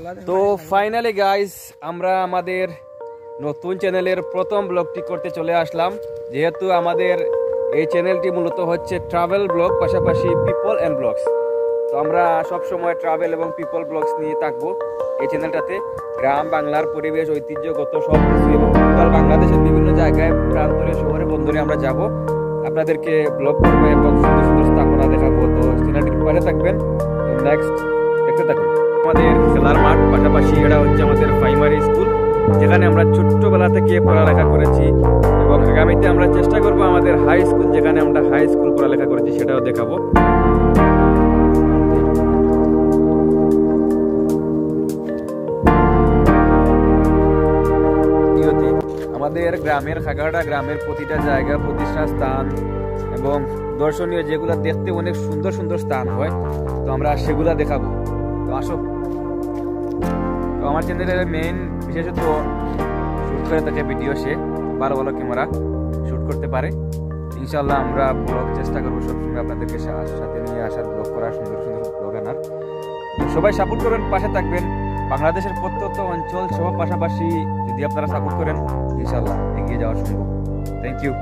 তো finally guys আমরা আমাদের নতুন চ্যানেলের প্রথম ব্লগটি করতে চলে আসলাম। যেহেতু আমাদের এই চ্যানেলটি মূলত হচ্ছে ট্রাভেল ব্লগ, পাশাপাশি পিপল অ্যান্ড ব্লগস। তো আমরা সবসময় ট্রাভেল এবং পিপল ব্লগস নিয়ে থাকবো এই চ্যানেলটাতে। গ্রাম বাংলার পরিবেশ, ঐতিহ্যগত সব কিছু এবং বাংলাদেশের বিভিন্ন জায়গায়, প্রান্তরে, শহরে, বন্দরে আমরা যাব, আপনাদেরকে ব্লগ করবো এবং সুন্দর সুন্দর স্থাপনা দেখাবো। তো চ্যানেলটির পাশে থাকবেন। তো নেক্সট দেখতে থাকুন। আমাদের খেলার মাঠ, পাশাপাশি এটা হচ্ছে আমাদের প্রাইমারি স্কুল, যেখানে আমরা ছোট্টবেলা থেকে পড়ালেখা করেছি এবং আগামীতে আমরা চেষ্টা করবো আমাদের হাই স্কুল, যেখানে আমরা হাই স্কুল পড়ালেখা করেছি, সেটাও দেখাবো। আমাদের গ্রামের খাগাড়া গ্রামের প্রতিটা জায়গা, প্রতিষ্ঠা স্থান এবং দর্শনীয় যেগুলো দেখতে অনেক সুন্দর সুন্দর স্থান হয়, তো আমরা সেগুলা দেখাবো। তো আসো। তো আমার চ্যানেলের মেইন বিশেষত শুট করে থাকে ভিডিও, সে ভালো ভালো ক্যামেরা শুট করতে পারে। ইনশাল্লাহ আমরা ব্লগ চেষ্টা করবো সবসময় আপনাদেরকে সাথে নিয়ে আসার, ব্লগ করার, সুন্দর সুন্দর ব্লগ আনার। সবাই সাপোর্ট করবেন, পাশে থাকবেন। বাংলাদেশের প্রত্যন্ত অঞ্চল সব পাশাপাশি যদি আপনারা সাপোর্ট করেন, ইনশাল্লাহ এগিয়ে যাওয়া সম্ভব। Thank you.